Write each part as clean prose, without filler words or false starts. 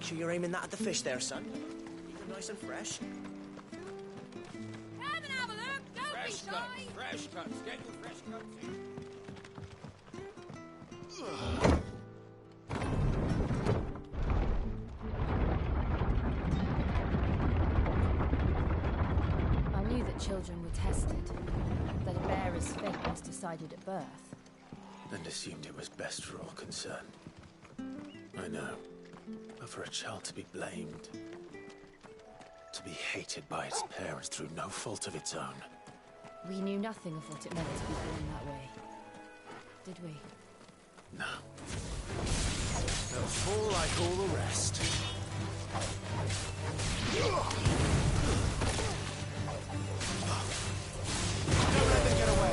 Make sure you're aiming that at the fish there, son. Keep them nice and fresh. Come and have a look. Don't be shy. Fresh cuts. Get your fresh cuts in. I knew that children were tested, that a bearer's fate was decided at birth. And assumed it was best for all concerned. I know. But for a child to be blamed, to be hated by its parents through no fault of its own. We knew nothing of what it meant to be born that way. Did we? No. They'll fall like all the rest. Don't let them get away.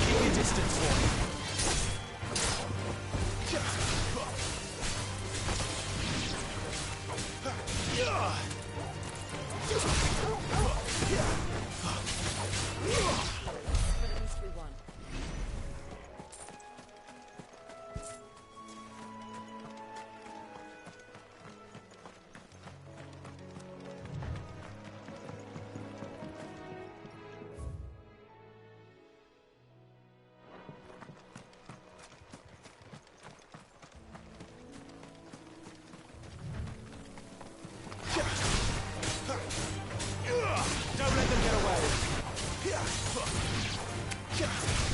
Keep your distance, boy. At least we won. Don't let them get away.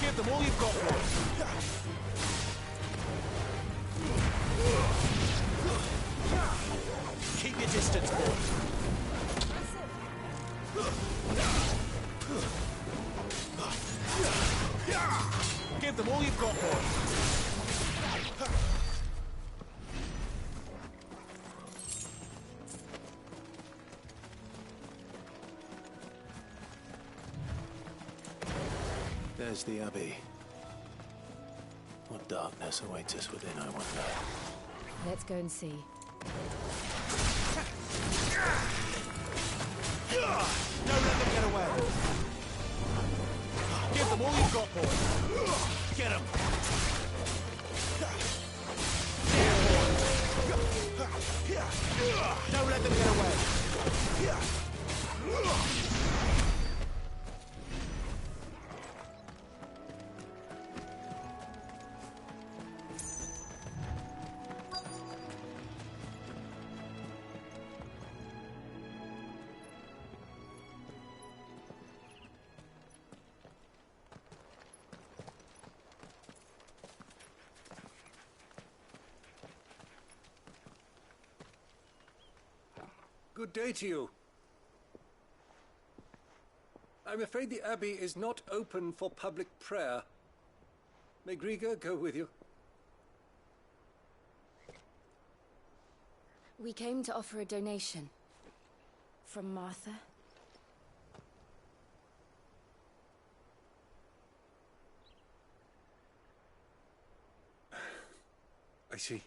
Give them all you've got, boy. Keep your distance, boy. Give them all you've got, boy. There's the Abbey. What darkness awaits us within, I wonder. Let's go and see. Don't let them get away. Give them all you've got, boy. Get them. Don't let them get away. Good day to you. I'm afraid the Abbey is not open for public prayer. May Griga go with you? We came to offer a donation. From Martha. I see.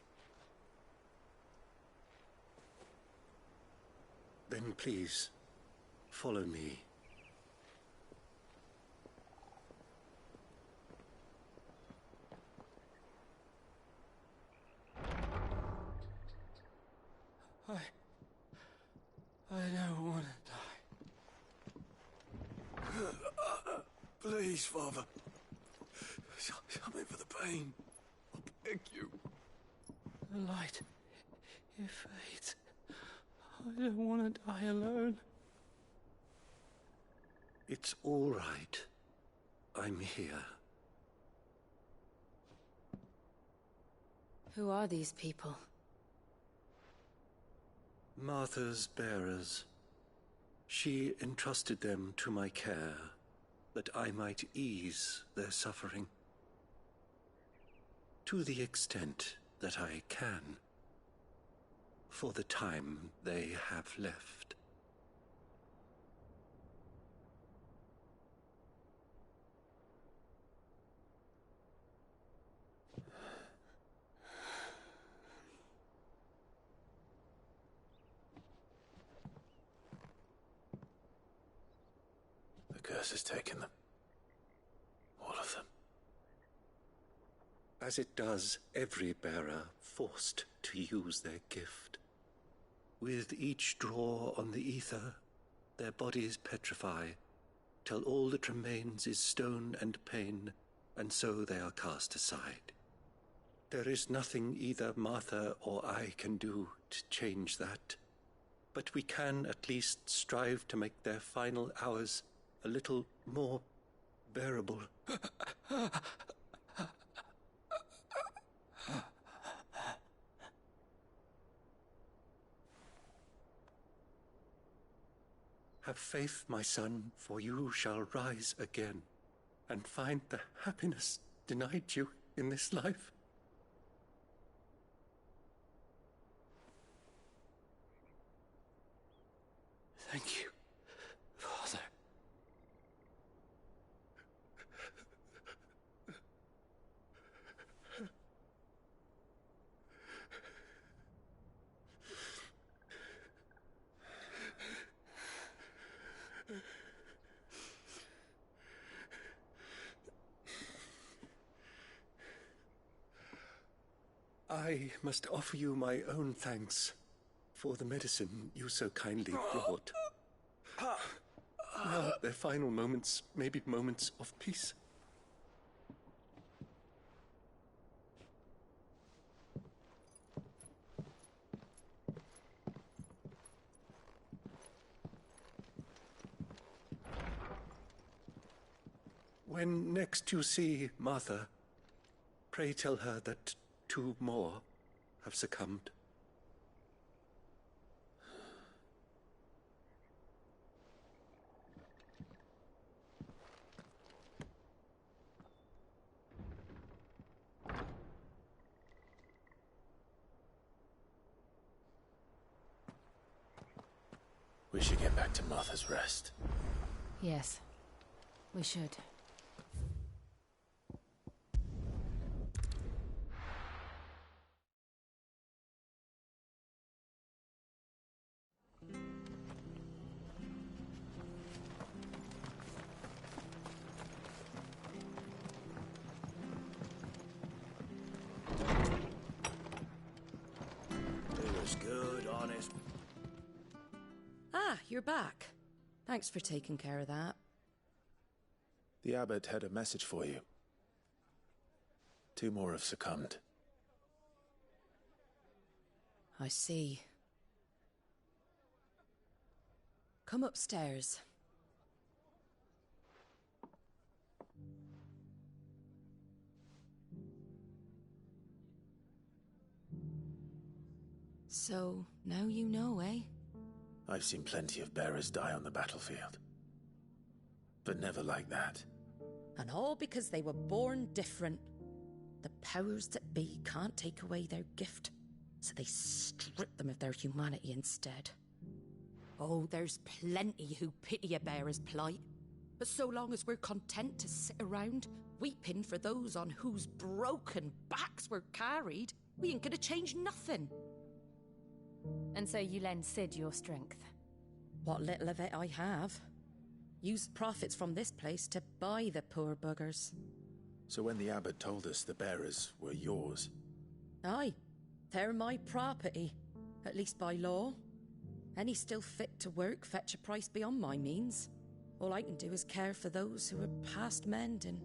Then please, follow me. I don't want to die. Please, Father. Something for the pain. I beg you. The light, it fades. I don't want to die alone. It's all right. I'm here. Who are these people? Martha's bearers. She entrusted them to my care, that I might ease their suffering. To the extent that I can. For the time they have left. curse has taken them. All of them. As it does every bearer forced to use their gift. With each draw on the ether, their bodies petrify, till all that remains is stone and pain, and so they are cast aside. There is nothing either Martha or I can do to change that, but we can at least strive to make their final hours a little more bearable. Have faith, my son, for you shall rise again, and find the happiness denied you in this life. Thank you, Father. I must offer you my own thanks for the medicine you so kindly brought. Now their final moments may be moments of peace. When next you see Martha, pray tell her that 2 more have succumbed. We should get back to Martha's Rest. Yes, we should. It was good, honest. Ah, you're back. Thanks for taking care of that. The abbot had a message for you. 2 more have succumbed. I see. Come upstairs. So, now you know, eh? I've seen plenty of bearers die on the battlefield. But never like that. And all because they were born different. The powers that be can't take away their gift, so they strip them of their humanity instead. Oh, there's plenty who pity a bearer's plight. But so long as we're content to sit around, weeping for those on whose broken backs we're carried, we ain't gonna change nothing. And so you lend Sid your strength. What little of it I have. Use profits from this place to buy the poor buggers. So when the abbot told us the bearers were yours... Aye, they're my property, at least by law. Any still fit to work fetch a price beyond my means. All I can do is care for those who are past mending.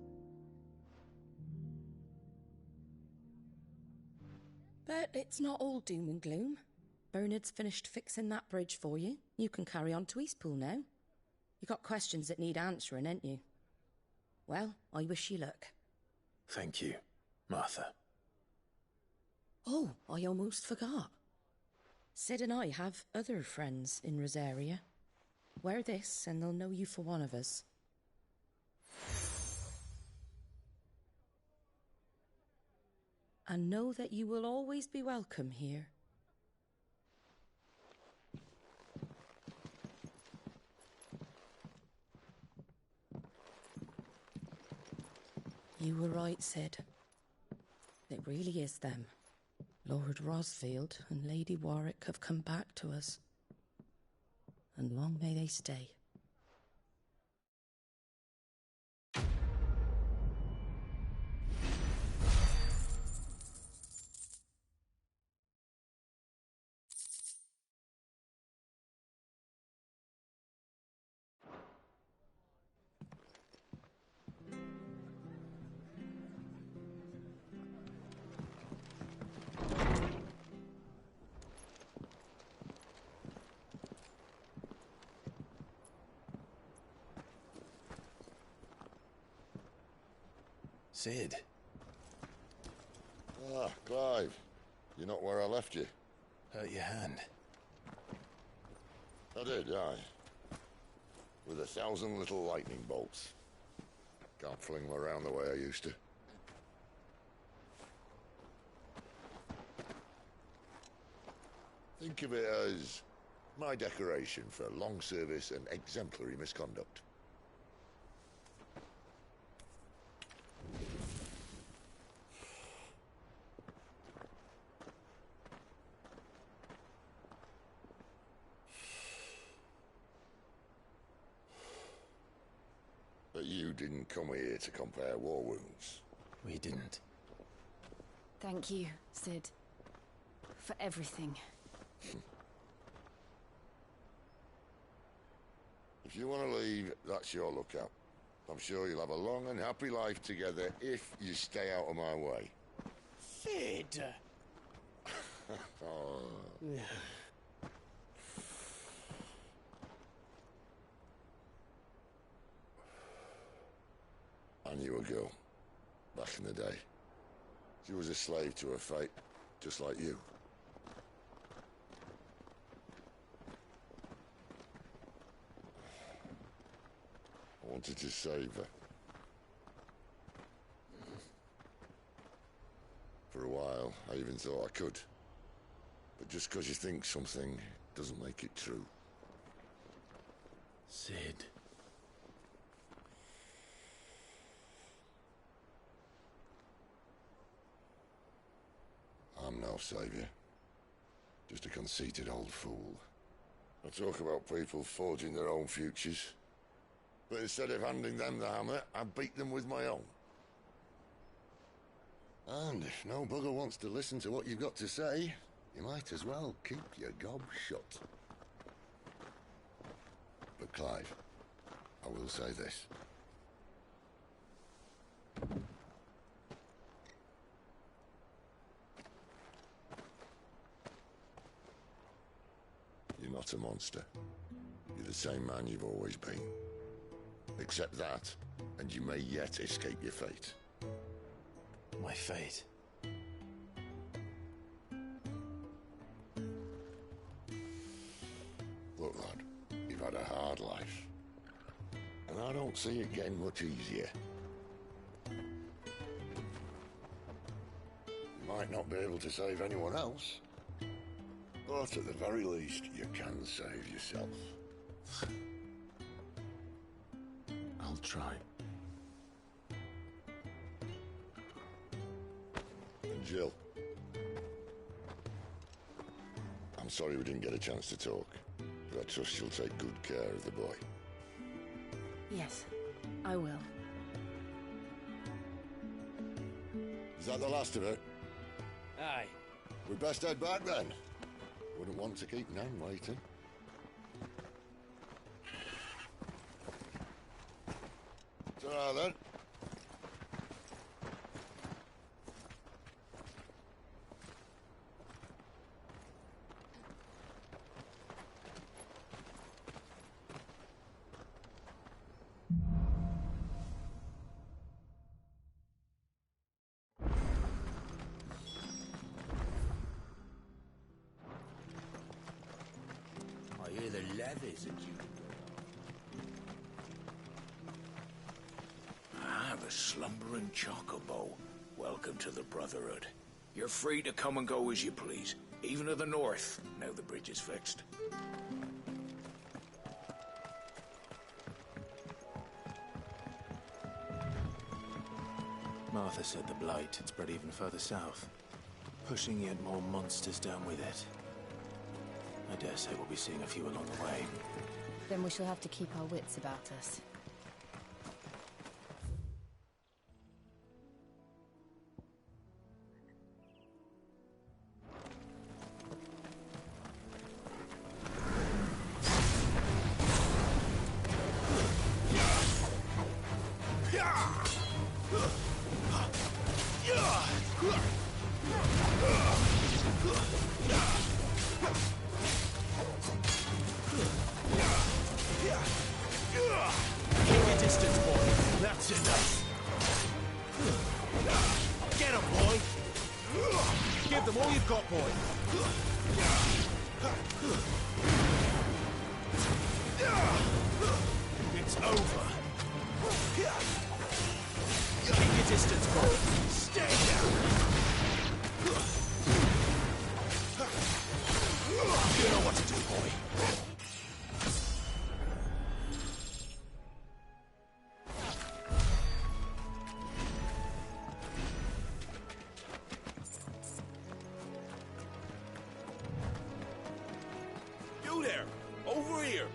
But it's not all doom and gloom. Bernard's finished fixing that bridge for you. You can carry on to Eastpool now. You got questions that need answering, ain't you? Well, I wish you luck. Thank you, Martha. Oh, I almost forgot. Sid and I have other friends in Rosaria. Wear this and they'll know you for one of us. And know that you will always be welcome here. You were right, Sid. It really is them. Lord Rosfield and Lady Warwick have come back to us. And long may they stay. Sid. Ah, Clive. You're not where I left you. Hurt your hand. I did, aye. With 1,000 little lightning bolts. Can't fling them around the way I used to. Think of it as my decoration for long service and exemplary misconduct. But you didn't come here to compare war wounds. We didn't. Thank you, Sid. For everything. If you want to leave, that's your lookout. I'm sure you'll have a long and happy life together if you stay out of my way. Sid! Oh. I knew a girl, back in the day. She was a slave to her fate, just like you. I wanted to save her. For a while, I even thought I could. But just because you think something doesn't make it true. Sid. I'm no savior. Just a conceited old fool. I talk about people forging their own futures. But instead of handing them the hammer, I beat them with my own. And if no bugger wants to listen to what you've got to say, you might as well keep your gob shut. But Clive, I will say this. You're not a monster. You're the same man you've always been. Accept that, and you may yet escape your fate. My fate. Look, lad, you've had a hard life. And I don't see it getting much easier. You might not be able to save anyone else, but at the very least, you can save yourself. I'll try. And Jill, I'm sorry we didn't get a chance to talk, but I trust you'll take good care of the boy. Yes, I will. Is that the last of it? Aye. We'd best head back then. Wouldn't want to keep Nan waiting. Ta-ra then. I hear the levies at you. Ah, the slumbering chocobo. Welcome to the Brotherhood. You're free to come and go as you please, even to the north, now the bridge is fixed. Martha said the blight had spread even further south, pushing yet more monsters down with it. I dare say we'll be seeing a few along the way. Then we shall have to keep our wits about us. Keep your distance, boy. That's enough. all you've got, boy. It's over. Keep your distance, boy. Stay down. You know what to do, boy. You there! Over here!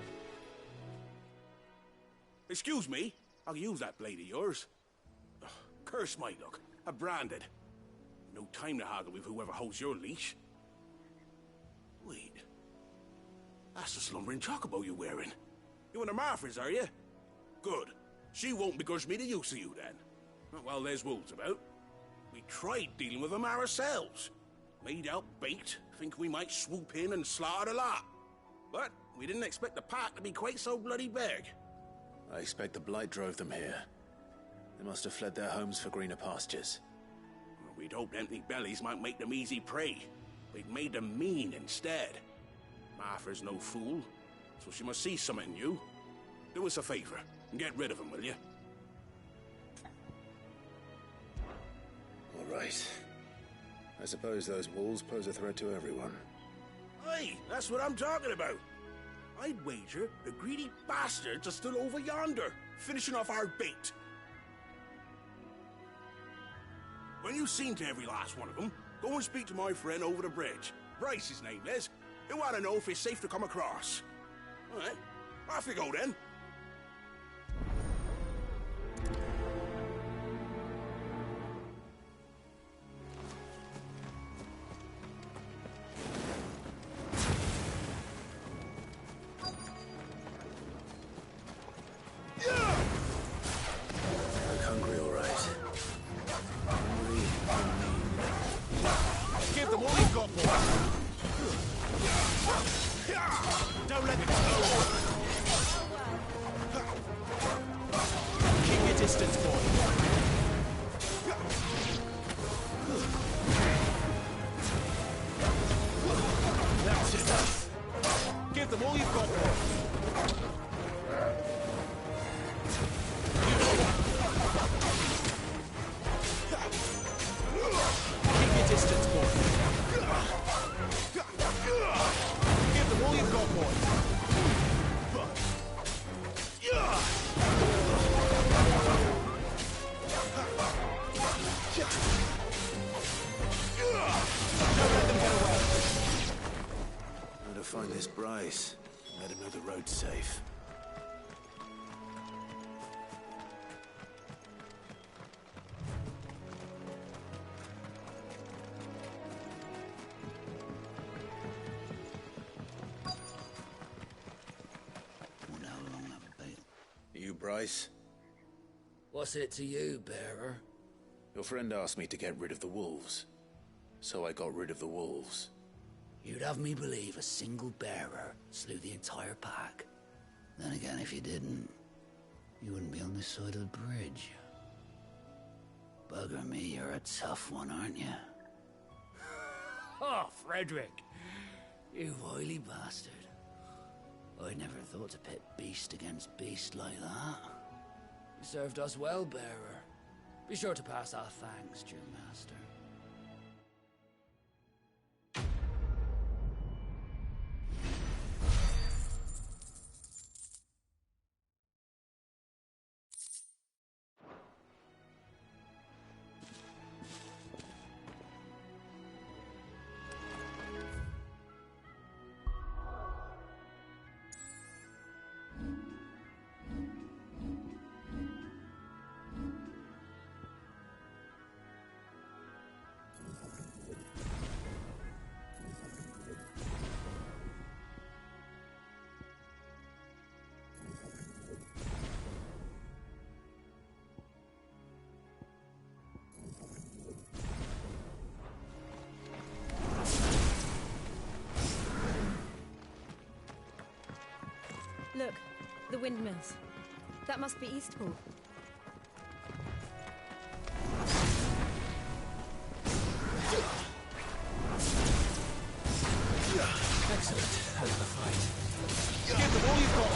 Excuse me, I'll use that blade of yours. Ugh, curse my luck. I'm branded. No time to haggle with whoever holds your leash. Wait. That's the slumbering chocobo you're wearing. You and the Marfors, are you? Good. She won't begrudge me the use of you, then. Not while there's wolves about. We tried dealing with them ourselves. Made out bait, think we might swoop in and slaughter the lot. But we didn't expect the pack to be quite so bloody big. I expect the blight drove them here. They must have fled their homes for greener pastures. Well, we'd hoped empty bellies might make them easy prey. We'd made them mean instead. Martha's no fool, so she must see something in you. Do us a favor and get rid of them, will you? All right. I suppose those wolves pose a threat to everyone. Aye, that's what I'm talking about. I'd wager the greedy bastards are still over yonder, finishing off our bait. When you've seen to every last one of them, go and speak to my friend over the bridge. Bryce, his name is. He'll want to know if it's safe to come across. All right, off you go then. Find this Bryce. Let him know the road's safe. Wonder how long that'll be. You Bryce? What's it to you, bearer? Your friend asked me to get rid of the wolves. So I got rid of the wolves. You'd have me believe a single bearer slew the entire pack. Then again, if you didn't, you wouldn't be on this side of the bridge. Bugger me, you're a tough one, aren't you? Oh, Frederick! You wily bastard. I'd never thought to pit beast against beast like that. You served us well, bearer. Be sure to pass our thanks, dear master. Look, the windmills. That must be Eastpool. Excellent. How's the fight? Give them all you've got.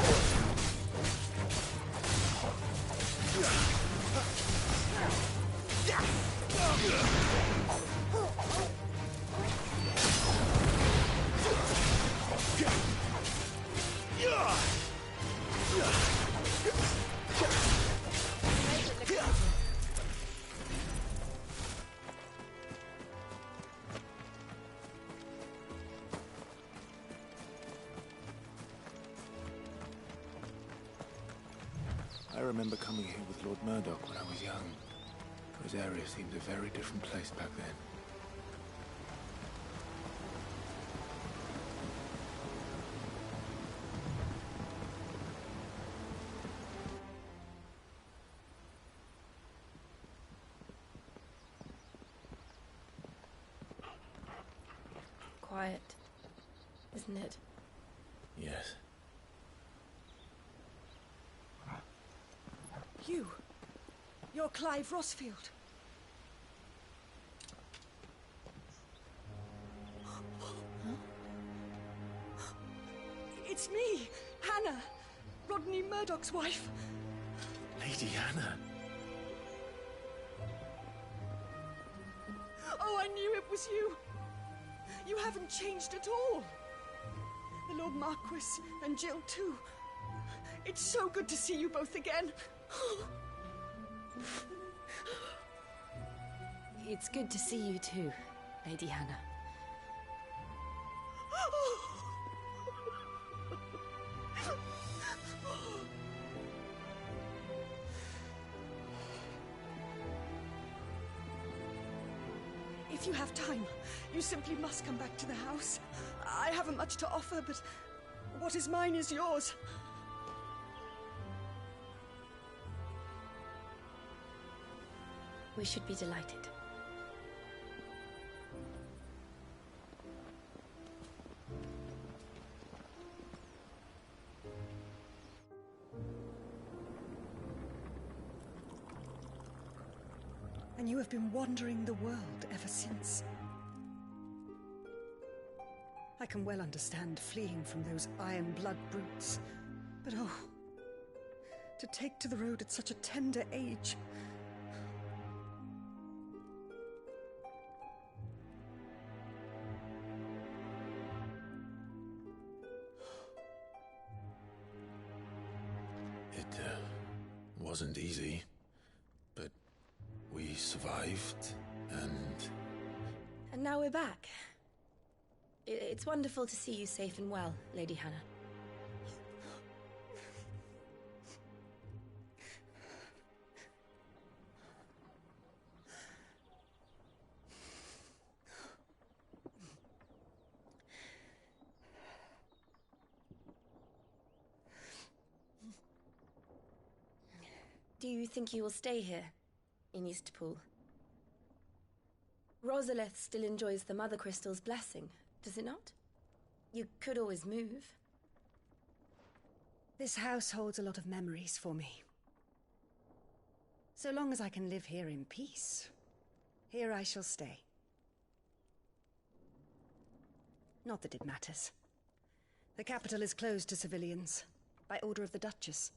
I remember coming here with Lord Murdoch when I was young. Rosaria seemed a very different place back then. Quiet, isn't it? Yes. You're Clive Rossfield. It's me, Hannah, Rodney Murdoch's wife. Lady Hannah. Oh, I knew it was you. You haven't changed at all. The Lord Marquis and Jill too. It's so good to see you both again. It's good to see you too, Lady Hannah. If you have time, you simply must come back to the house. I haven't much to offer, but what is mine is yours. We should be delighted. And you have been wandering the world ever since. I can well understand fleeing from those iron blood brutes, but oh, to take to the road at such a tender age. It wasn't easy, but we survived, and... And now we're back. It's wonderful to see you safe and well, Lady Hannah. Do you think you will stay here, in Eastpool? Rosalith still enjoys the Mother Crystal's blessing, does it not? You could always move. This house holds a lot of memories for me. So long as I can live here in peace, here I shall stay. Not that it matters. The capital is closed to civilians, by order of the Duchess.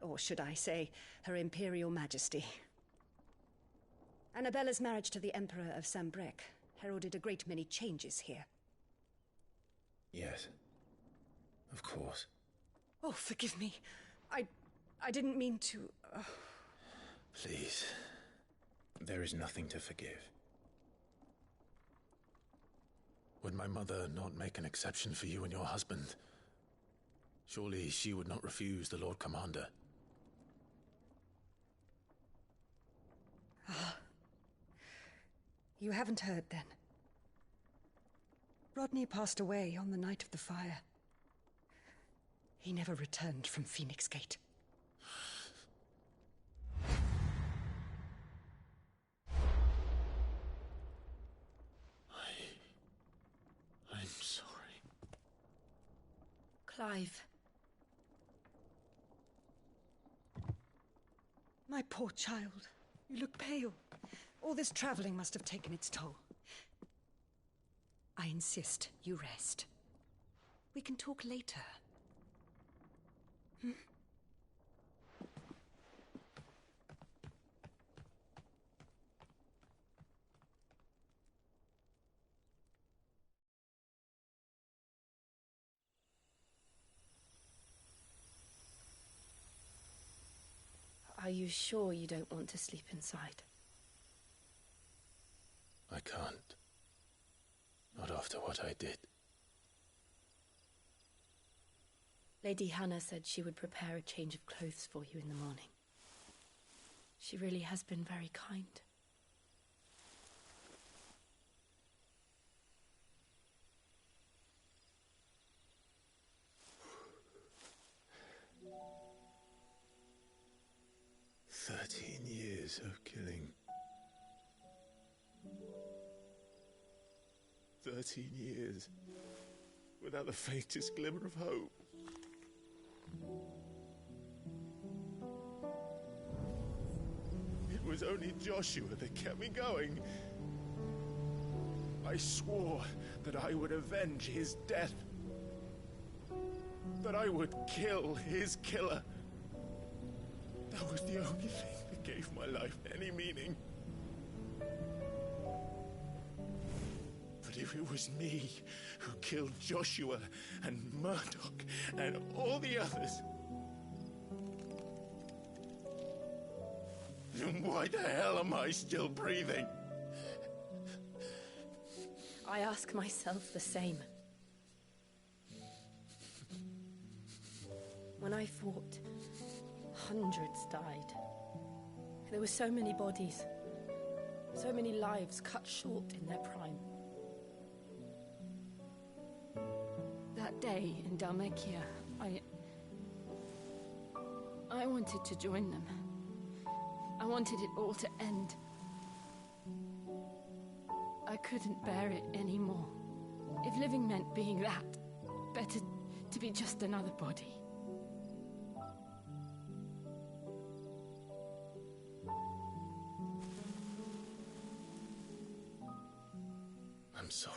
Or should I say, Her Imperial Majesty. Annabella's marriage to the Emperor of Sambrec heralded a great many changes here. Yes. Of course. Oh, forgive me. I didn't mean to... Please. There is nothing to forgive. Would my mother not make an exception for you and your husband? Surely she would not refuse the Lord Commander. You haven't heard, then. Rodney passed away on the night of the fire. He never returned from Phoenix Gate. I'm sorry. Clive. My poor child. You look pale. All this traveling must have taken its toll. I insist you rest. We can talk later. Are you sure you don't want to sleep inside? I can't. Not after what I did. Lady Hannah said she would prepare a change of clothes for you in the morning. She really has been very kind. Years of killing. 13 years without the faintest glimmer of hope. It was only Joshua that kept me going. I swore that I would avenge his death. That I would kill his killer. That was the only thing that gave my life any meaning. But if it was me who killed Joshua and Murdoch and all the others, then why the hell am I still breathing? I ask myself the same. When I fought, hundreds died. There were so many bodies, so many lives cut short in their prime. That day in Dalmekia, I wanted to join them. I wanted it all to end. I couldn't bear it anymore. If living meant being that, better to be just another body. I'm sorry.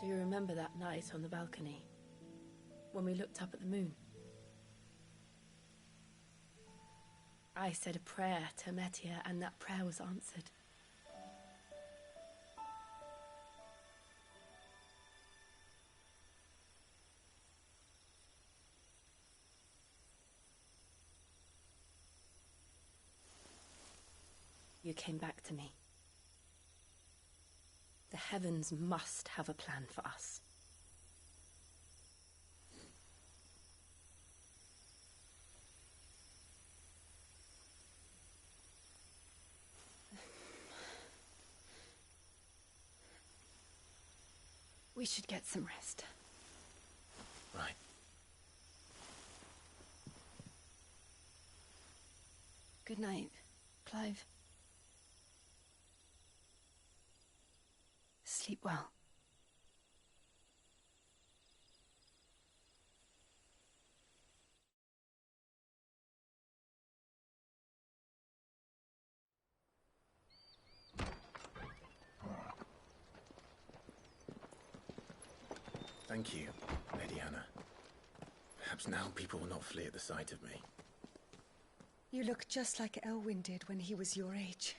Do you remember that night on the balcony, when we looked up at the moon? I said a prayer to Metia, and that prayer was answered. You came back to me. The heavens must have a plan for us. We should get some rest. Right. Good night, Clive. Sleep well. Thank you, Lady Hannah. Perhaps now people will not flee at the sight of me. You look just like Elwyn did when he was your age.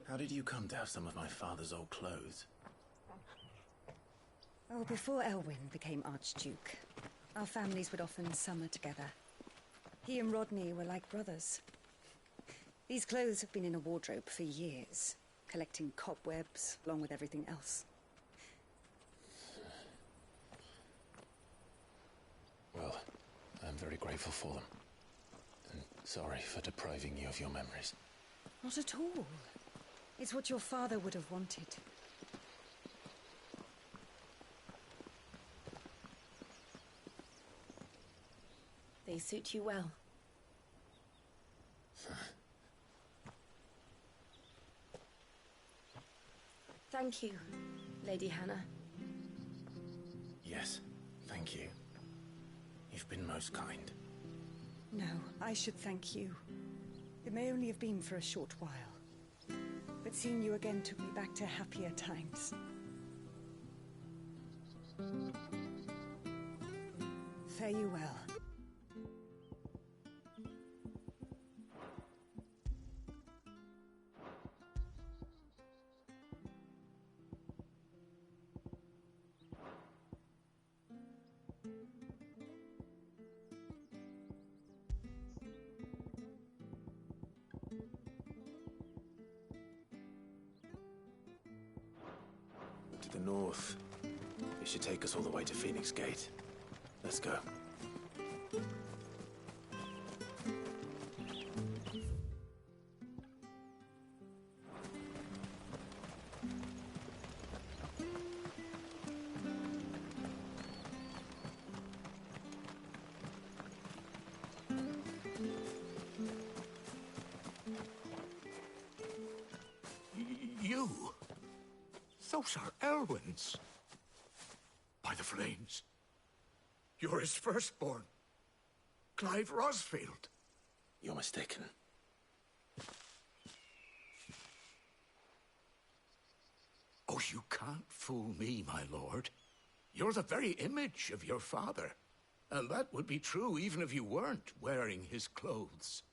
How did you come to have some of my father's old clothes? Oh, before Elwyn became Archduke, our families would often summer together. He and Rodney were like brothers. These clothes have been in a wardrobe for years, collecting cobwebs along with everything else. Well, I'm very grateful for them. And sorry for depriving you of your memories. Not at all. It's what your father would have wanted. They suit you well. Thank you, Lady Hannah. Yes, thank you. You've been most kind. No, I should thank you. It may only have been for a short while, but seeing you again took me back to happier times. Fare you well. To the north. It should take us all the way to Phoenix Gate. Let's go. You? Those are Elwyn's. By the flames. You're his firstborn. Clive Rosfield. You're mistaken. Oh, you can't fool me, my lord. You're the very image of your father. And that would be true even if you weren't wearing his clothes.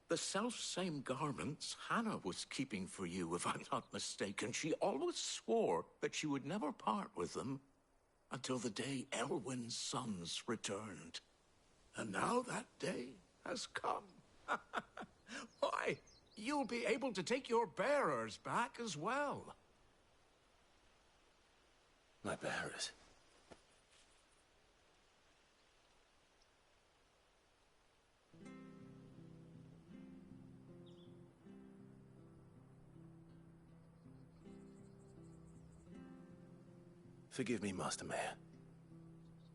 The self-same garments Hannah was keeping for you, if I'm not mistaken. She always swore that she would never part with them until the day Elwyn's sons returned. And now that day has come. Why, you'll be able to take your bearers back as well. My bearers? Forgive me, Master Mayor.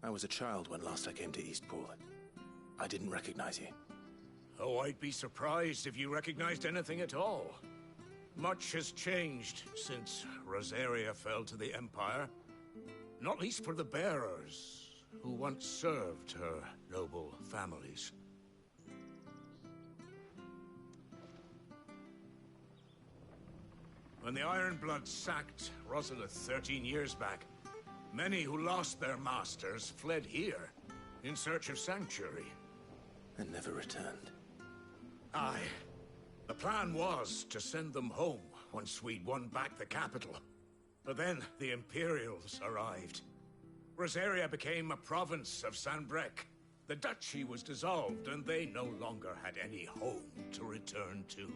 I was a child when last I came to Eastpool. I didn't recognize you. Oh, I'd be surprised if you recognized anything at all. Much has changed since Rosaria fell to the Empire. Not least for the bearers, who once served her noble families. When the Ironbloods sacked Rosalith 13 years back, many who lost their masters fled here in search of sanctuary. And never returned. Aye. The plan was to send them home once we'd won back the capital. But then the Imperials arrived. Rosaria became a province of Sanbreque. The duchy was dissolved, and they no longer had any home to return to.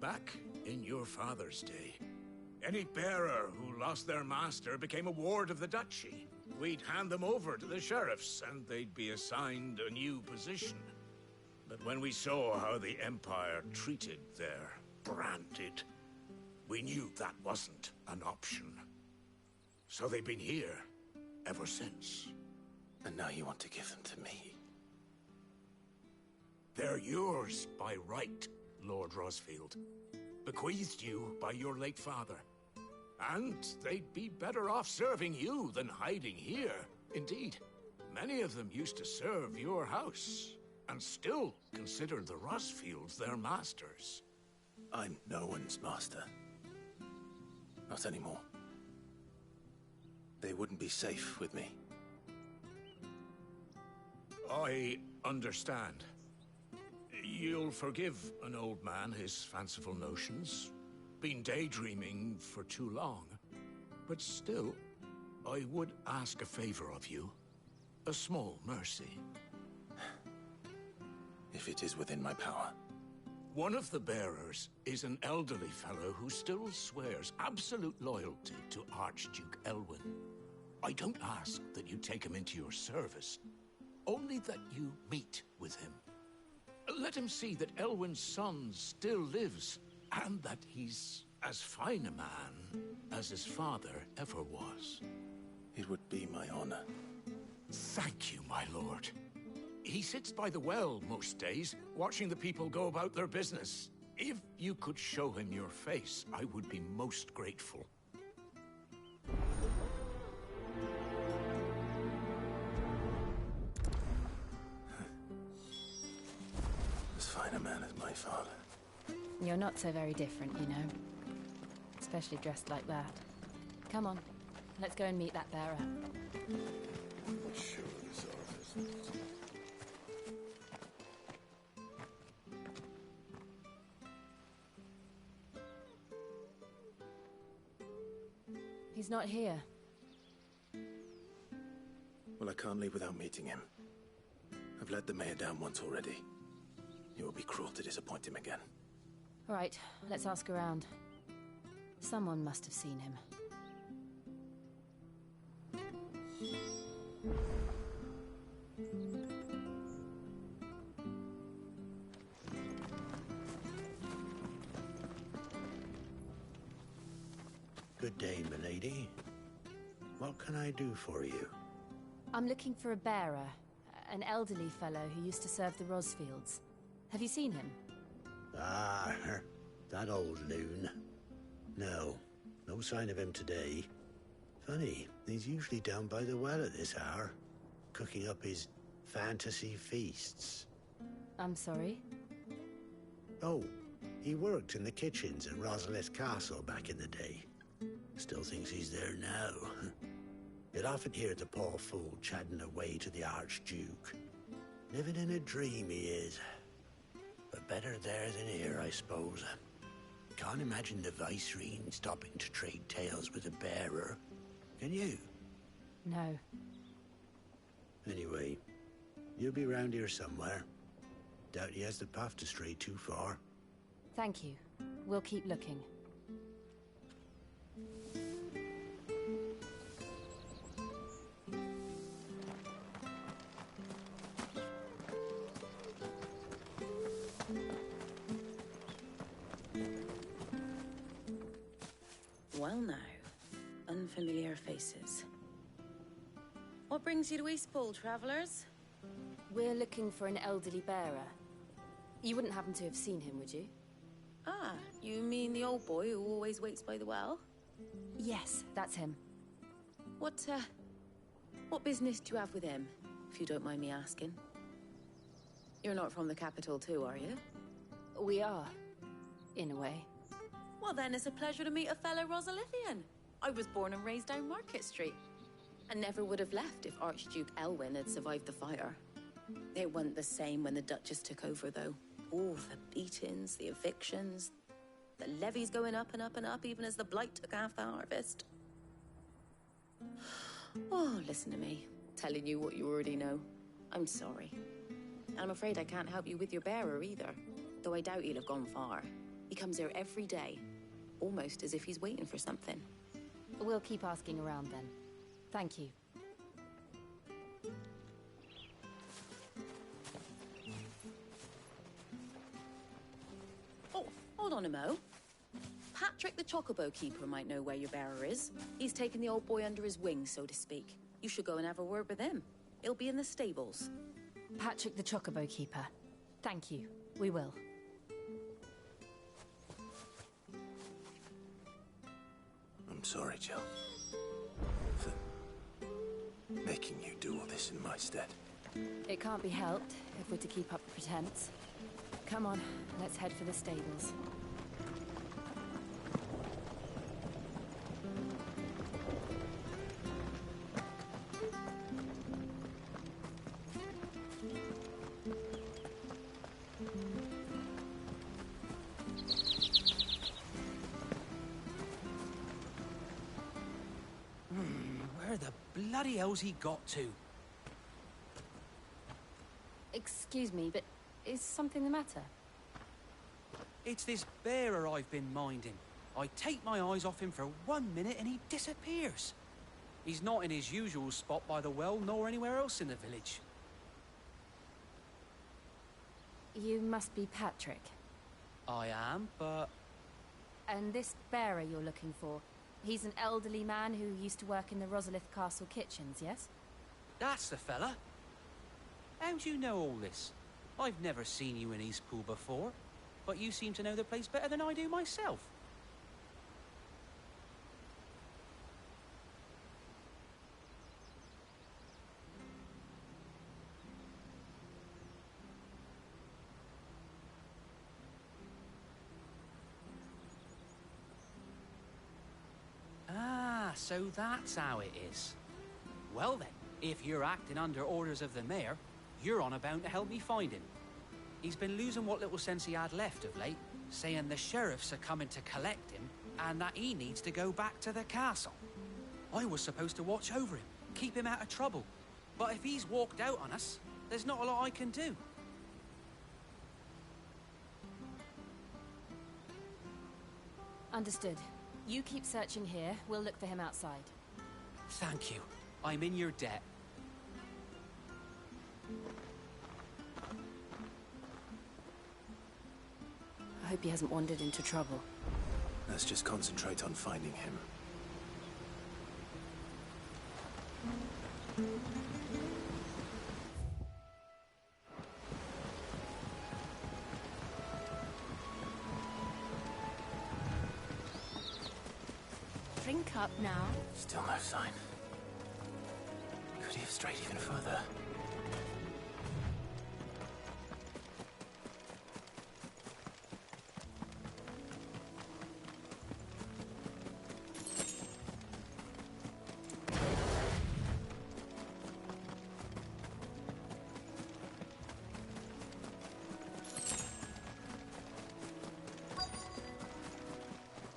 Back in your father's day, any bearer who lost their master became a ward of the duchy. We'd hand them over to the sheriffs, and they'd be assigned a new position. But when we saw how the Empire treated their branded, we knew that wasn't an option. So they've been here ever since. And now you want to give them to me? They're yours by right, Lord Rosfield. Bequeathed you by your late father. And they'd be better off serving you than hiding here. Indeed, many of them used to serve your house, and still consider the Rosfields their masters. I'm no one's master. Not anymore. They wouldn't be safe with me. I understand. You'll forgive an old man his fanciful notions. Been daydreaming for too long. But still, I would ask a favor of you. A small mercy. If it is within my power. One of the bearers is an elderly fellow who still swears absolute loyalty to Archduke Elwyn. I don't ask that you take him into your service, only that you meet with him. Let him see that Elwyn's son still lives, and that he's as fine a man as his father ever was. It would be my honor. Thank you, my lord. He sits by the well most days, watching the people go about their business. If you could show him your face, I would be most grateful. fine a man as my father. You're not so very different, you know. Especially dressed like that. Come on, let's go and meet that bearer. I'm not sure of this orifice. He's not here. Well, I can't leave without meeting him. I've let the mayor down once already. It would be cruel to disappoint him again. All right, let's ask around. Someone must have seen him. Good day, milady. What can I do for you? I'm looking for a bearer, an elderly fellow who used to serve the Rosfields. Have you seen him? Ah, that old loon. No sign of him today. Funny, he's usually down by the well at this hour, cooking up his fantasy feasts. I'm sorry? Oh, he worked in the kitchens at Rosalith Castle back in the day. Still thinks he's there now. You'd often hear the poor fool chatting away to the Archduke. Living in a dream he is. But better there than here, I suppose. Can't imagine the Viceroy stopping to trade tales with a bearer. Can you? No. Anyway, you'll be round here somewhere. Doubt he has the path to stray too far. Thank you. We'll keep looking. Well now, unfamiliar faces. What brings you to Eastpool, travellers? We're looking for an elderly bearer. You wouldn't happen to have seen him, would you? Ah, you mean the old boy who always waits by the well? Yes, that's him. What business do you have with him, if you don't mind me asking? You're not from the capital too, are you? We are, in a way. Well then, it's a pleasure to meet a fellow Rosalithian. I was born and raised down Market Street. And never would have left if Archduke Elwyn had survived the fire. It wasn't the same when the Duchess took over, though. All the beatings, the evictions, the levies going up and up and up, even as the blight took half the harvest. Oh, listen to me, telling you what you already know. I'm sorry. And I'm afraid I can't help you with your bearer either, though I doubt he'll have gone far. He comes here every day, almost as if he's waiting for something. We'll keep asking around then. Thank you. Oh, hold on a mo. Patrick the Chocobo Keeper might know where your bearer is. He's taken the old boy under his wing, so to speak. You should go and have a word with him. He'll be in the stables. Patrick the Chocobo Keeper. Thank you. We will. I'm sorry, Jill. For making you do all this in my stead. It can't be helped if we're to keep up the pretense. Come on, let's head for the stables. Where the bloody hell's he got to? Excuse me, but is something the matter? It's this bearer I've been minding. I take my eyes off him for 1 minute and he disappears. He's not in his usual spot by the well, nor anywhere else in the village. You must be Patrick. I am, but... And this bearer you're looking for, he's an elderly man who used to work in the Rosalith Castle kitchens, yes? That's the fella. How'd you know all this? I've never seen you in Eastpool before, but you seem to know the place better than I do myself. So that's how it is. Well then, if you're acting under orders of the mayor, you're on about to help me find him. He's been losing what little sense he had left of late, saying the sheriffs are coming to collect him and that he needs to go back to the castle. I was supposed to watch over him, keep him out of trouble. But if he's walked out on us, there's not a lot I can do. Understood. You keep searching here, we'll look for him outside. Thank you. I'm in your debt. I hope he hasn't wandered into trouble. Let's just concentrate on finding him. Drink up now. Still no sign. Could he have strayed even further?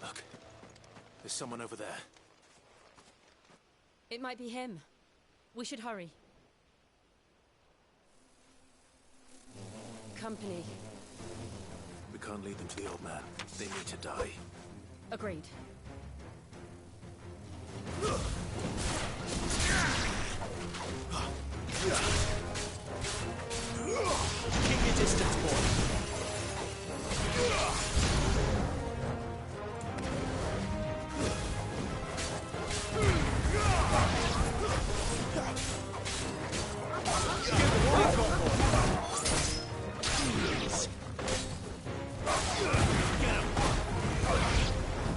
Look, there's someone over there. It might be him. We should hurry. Company. We can't lead them to the old man. They need to die. Agreed. Keep your distance, boy.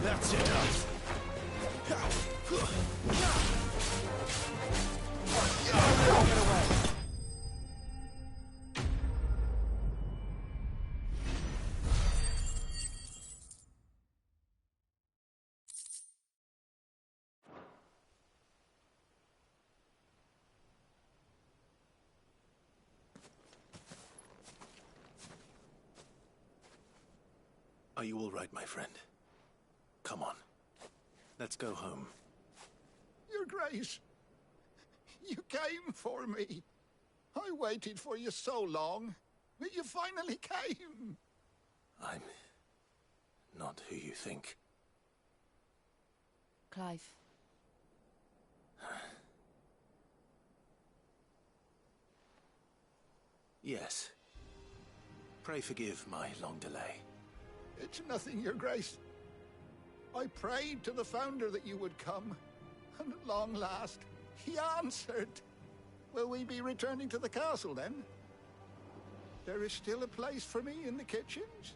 That's enough. Are you all right, my friend? Come on. Let's go home. Your Grace, you came for me. I waited for you so long, but you finally came. I'm not who you think. Clive. Yes. Pray forgive my long delay. It's nothing, Your Grace. I prayed to the Founder that you would come, and at long last, he answered. Will we be returning to the castle, then? There is still a place for me in the kitchens?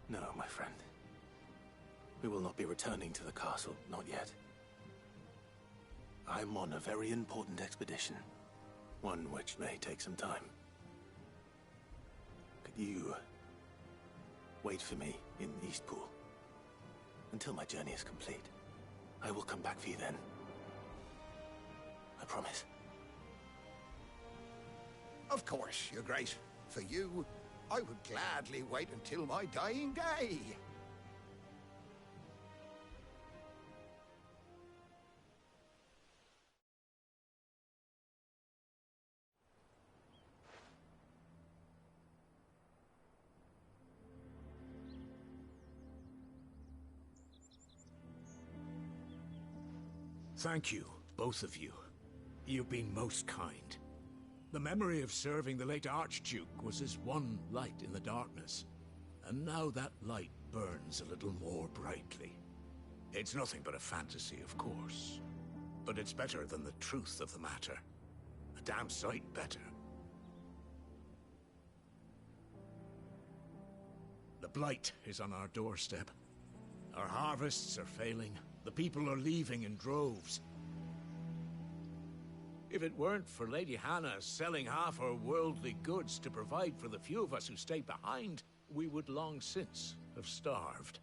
No, my friend. We will not be returning to the castle, not yet. I'm on a very important expedition, one which may take some time. Could you wait for me in Eastpool until my journey is complete? I will come back for you then. I promise. Of course, Your Grace. For you, I would gladly wait until my dying day. Thank you, both of you. You've been most kind. The memory of serving the late Archduke was as one light in the darkness, and now that light burns a little more brightly. It's nothing but a fantasy, of course, but it's better than the truth of the matter. A damn sight better. The blight is on our doorstep. Our harvests are failing. The people are leaving in droves. If it weren't for Lady Hannah selling half her worldly goods to provide for the few of us who stayed behind, we would long since have starved.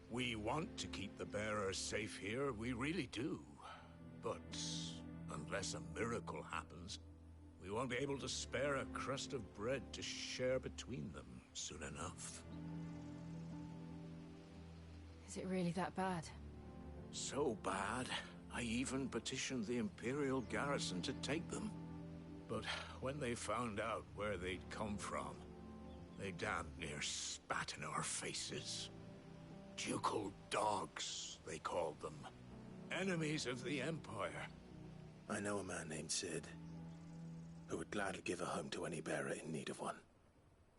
We want to keep the bearers safe here, we really do. But unless a miracle happens, we won't be able to spare a crust of bread to share between them soon enough. Is it really that bad? So bad, I even petitioned the Imperial garrison to take them. But when they found out where they'd come from, they damn near spat in our faces. Ducal dogs, they called them. Enemies of the Empire. I know a man named Sid, who would gladly give a home to any bearer in need of one.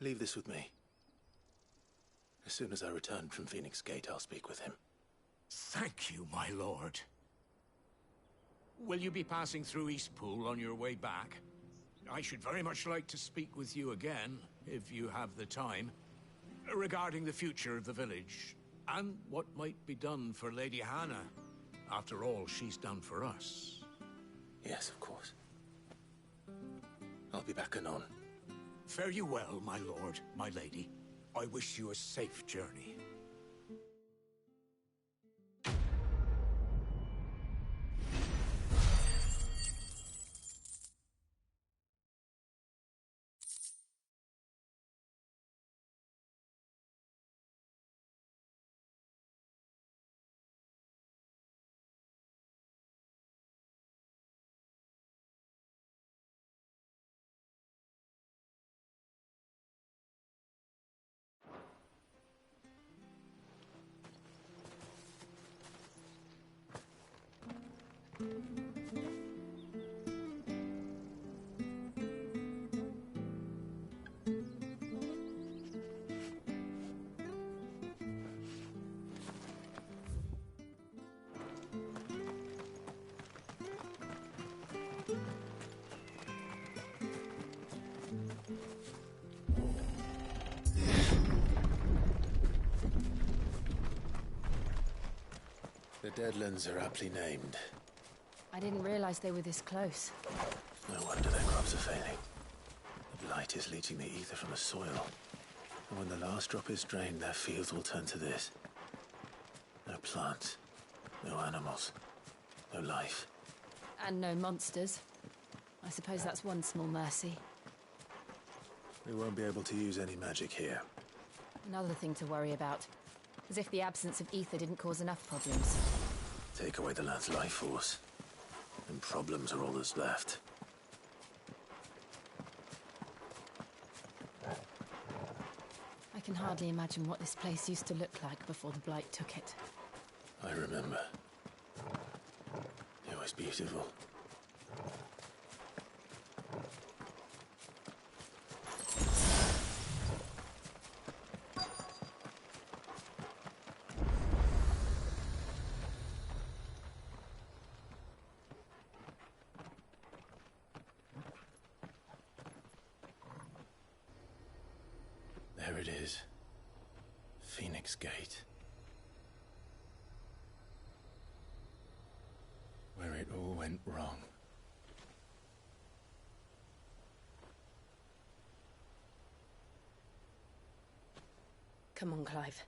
Leave this with me. As soon as I return from Phoenix Gate, I'll speak with him. Thank you, my lord. Will you be passing through Eastpool on your way back? I should very much like to speak with you again, if you have the time, regarding the future of the village, and what might be done for Lady Hannah. After all she's done for us. Yes, of course. I'll be back anon. Fare you well, my lord, my lady. I wish you a safe journey. The Deadlands are aptly named. I didn't realize they were this close. No wonder their crops are failing. The blight is leaching the ether from the soil. And when the last drop is drained, their fields will turn to this. No plants, no animals, no life. And no monsters. I suppose that's one small mercy. We won't be able to use any magic here. Another thing to worry about. As if the absence of ether didn't cause enough problems. Take away the land's life force, and problems are all that's left. I can hardly imagine what this place used to look like before the Blight took it. I remember. It was beautiful. There it is. Phoenix Gate. Where it all went wrong. Come on, Clive.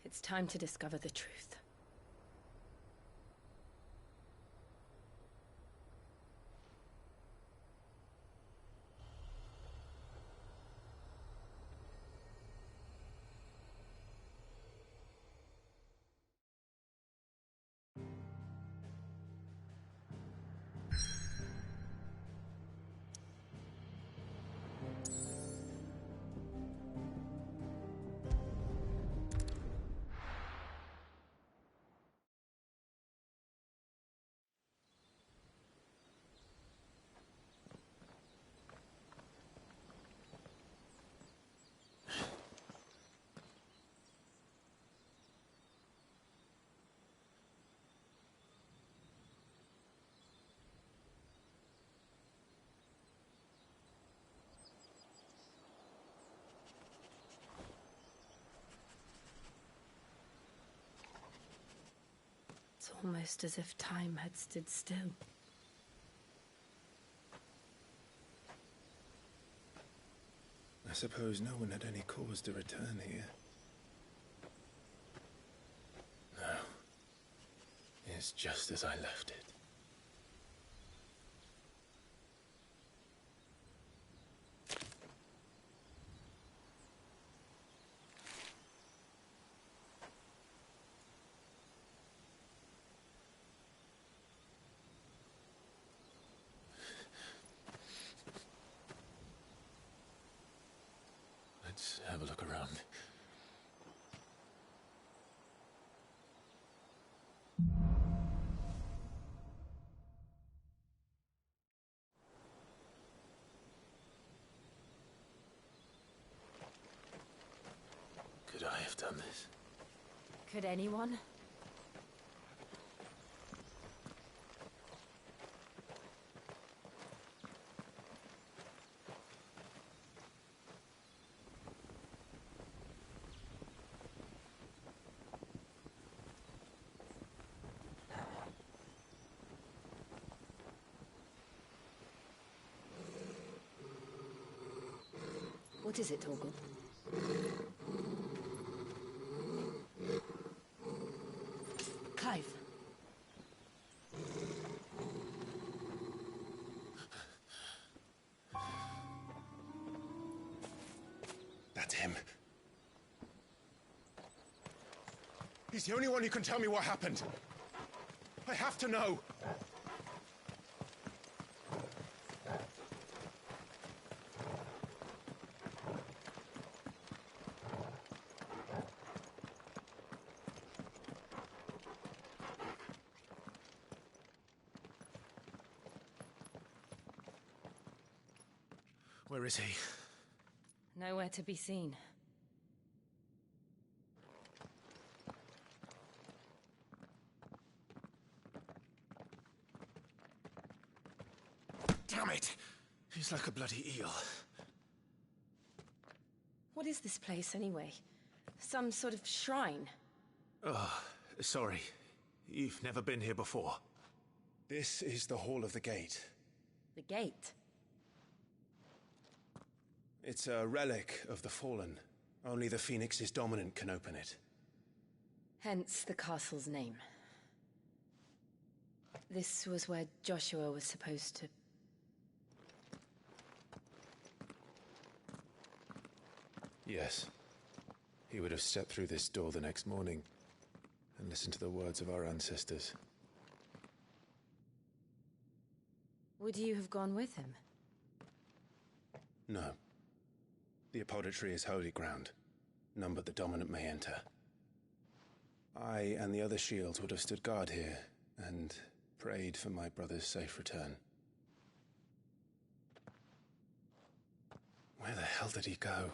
It's time to discover the truth. It's almost as if time had stood still. I suppose no one had any cause to return here. No. It's just as I left it. Let's have a look around. Could I have done this? Could anyone? What is it, Torgal? Clive. That's him. He's the only one who can tell me what happened. I have to know. Where is he? Nowhere to be seen. Damn it! He's like a bloody eel. What is this place, anyway? Some sort of shrine? Oh, sorry. You've never been here before. This is the Hall of the Gate. The gate? It's a relic of the Fallen. Only the Phoenix's dominant can open it. Hence the castle's name. This was where Joshua was supposed to... Yes. He would have stepped through this door the next morning and listened to the words of our ancestors. Would you have gone with him? No. The apodatory is holy ground. None but the dominant may enter. I and the other shields would have stood guard here and prayed for my brother's safe return. Where the hell did he go?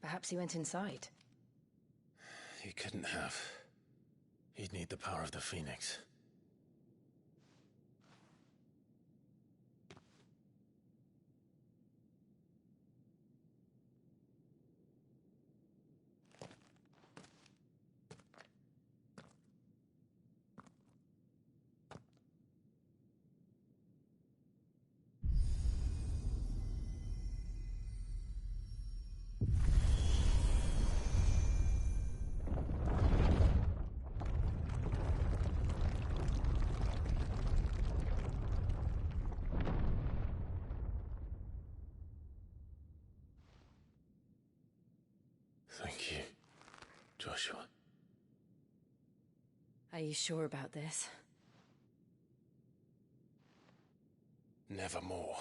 Perhaps he went inside. He couldn't have. He'd need the power of the Phoenix. Thank you, Joshua. Are you sure about this? Nevermore.